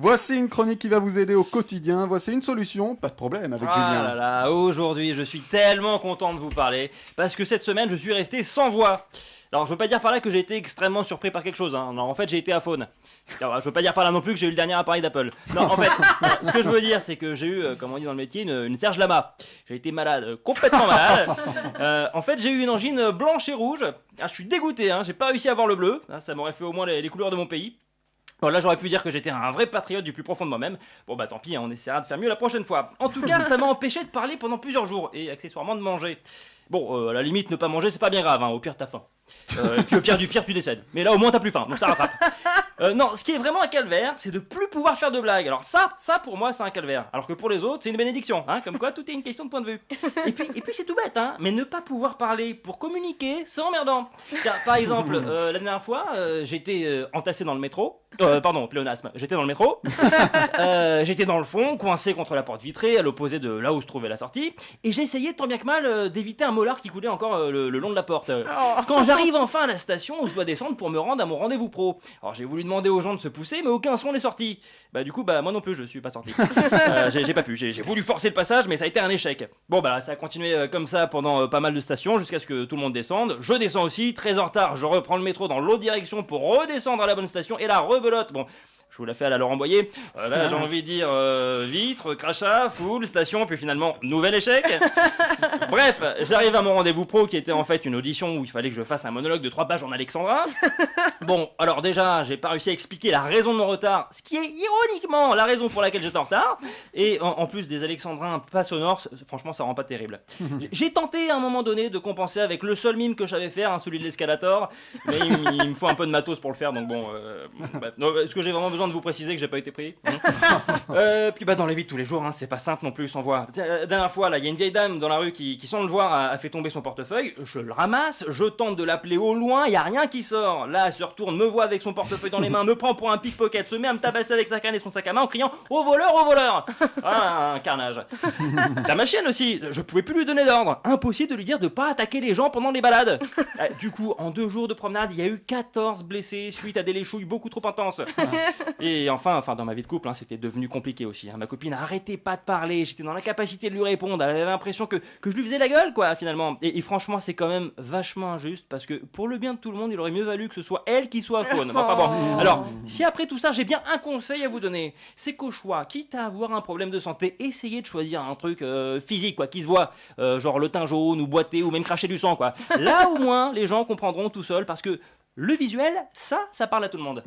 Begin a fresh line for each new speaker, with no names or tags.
Voici une chronique qui va vous aider au quotidien. Voici une solution, pas de problème avec Julien.
Là là, aujourd'hui, je suis tellement content de vous parler parce que cette semaine, je suis resté sans voix. Alors, je veux pas dire par là que j'ai été extrêmement surpris par quelque chose. Hein. Non, en fait, j'ai été aphone. Alors, je veux pas dire par là non plus que j'ai eu le dernier appareil d'Apple. Non, en fait, ce que je veux dire, c'est que j'ai eu, comme on dit dans le métier, une Serge Lama. J'ai été malade, complètement malade. En fait, j'ai eu une angine blanche et rouge. Ah, je suis dégoûté, hein. J'ai pas réussi à voir le bleu. Ah, ça m'aurait fait au moins les couleurs de mon pays. Bon, là, j'aurais pu dire que j'étais un vrai patriote du plus profond de moi-même. Bon, bah tant pis, hein, on essaiera de faire mieux la prochaine fois. En tout cas, ça m'a empêché de parler pendant plusieurs jours et accessoirement de manger. Bon, à la limite, ne pas manger, c'est pas bien grave, hein. Au pire, t'as faim. Et puis au pire du pire, tu décèdes. Mais là, au moins, t'as plus faim, donc ça rattrape. Non, ce qui est vraiment un calvaire, c'est de plus pouvoir faire de blagues. Alors ça pour moi, c'est un calvaire. Alors que pour les autres, c'est une bénédiction, hein. Comme quoi, tout est une question de point de vue. Et puis c'est tout bête, hein. Mais ne pas pouvoir parler pour communiquer, c'est emmerdant. Tiens, par exemple, la dernière fois, j'étais entassé dans le métro. Pardon, pléonasme. J'étais dans le métro. J'étais dans le fond, coincé contre la porte vitrée, à l'opposé de là où se trouvait la sortie. Et j'essayais tant bien que mal d'éviter un molar qui coulait encore le long de la porte. Quand j'arrive enfin à la station où je dois descendre pour me rendre à mon rendez-vous pro. Alors j'ai voulu demander aux gens de se pousser, mais aucun son n'est sorti. Bah du coup, bah moi non plus, je suis pas sorti. J'ai pas pu. J'ai voulu forcer le passage, mais ça a été un échec. Bon bah ça a continué comme ça pendant pas mal de stations jusqu'à ce que tout le monde descende. Je descends aussi, très en retard. Je reprends le métro dans l'autre direction pour redescendre à la bonne station et la rebelote. Bon. Je vous la fais à la Laurent Boyer. Là, j'ai envie de dire vitre, crachat, foule, station, puis finalement, nouvel échec. Bref, j'arrive à mon rendez-vous pro qui était en fait une audition où il fallait que je fasse un monologue de 3 pages en alexandrin. Bon, alors déjà, j'ai pas réussi à expliquer la raison de mon retard, ce qui est ironiquement la raison pour laquelle j'étais en retard. Et en plus des alexandrins pas sonores, franchement, ça rend pas terrible. J'ai tenté à un moment donné de compenser avec le seul mime que je savais faire, hein, celui de l'escalator. Mais il me faut un peu de matos pour le faire, donc bon. Bref. Est-ce que j'ai vraiment besoin de vous préciser que j'ai pas été pris? Puis bah dans la vie de tous les jours, hein, c'est pas simple non plus sans voix. La dernière fois, là, il y a une vieille dame dans la rue qui sans le voir a fait tomber son portefeuille. Je le ramasse, je tente de l'appeler au loin, il y a rien qui sort. Là, elle se retourne, me voit avec son portefeuille dans les mains, me prend pour un pickpocket, se met à me tabasser avec sa canne et son sac à main en criant au voleur, au voleur. Ah, un carnage. T'as ma chienne aussi, je pouvais plus lui donner d'ordre. Impossible de lui dire de pas attaquer les gens pendant les balades. Du coup, en 2 jours de promenade, il y a eu 14 blessés suite à des léchouilles beaucoup trop intenses. Et enfin, dans ma vie de couple, hein, c'était devenu compliqué aussi. Hein. Ma copine arrêtait pas de parler, j'étais dans l'incapacité de lui répondre. Elle avait l'impression que je lui faisais la gueule, quoi, finalement. Et franchement, c'est quand même vachement injuste parce que pour le bien de tout le monde, il aurait mieux valu que ce soit elle qui soit faune. Enfin bon, alors, si après tout ça, j'ai bien un conseil à vous donner, c'est qu'au choix, quitte à avoir un problème de santé, essayez de choisir un truc physique, quoi, qui se voit, genre le teint jaune ou boiter ou même cracher du sang, quoi. Là, au moins, les gens comprendront tout seuls parce que le visuel, ça parle à tout le monde.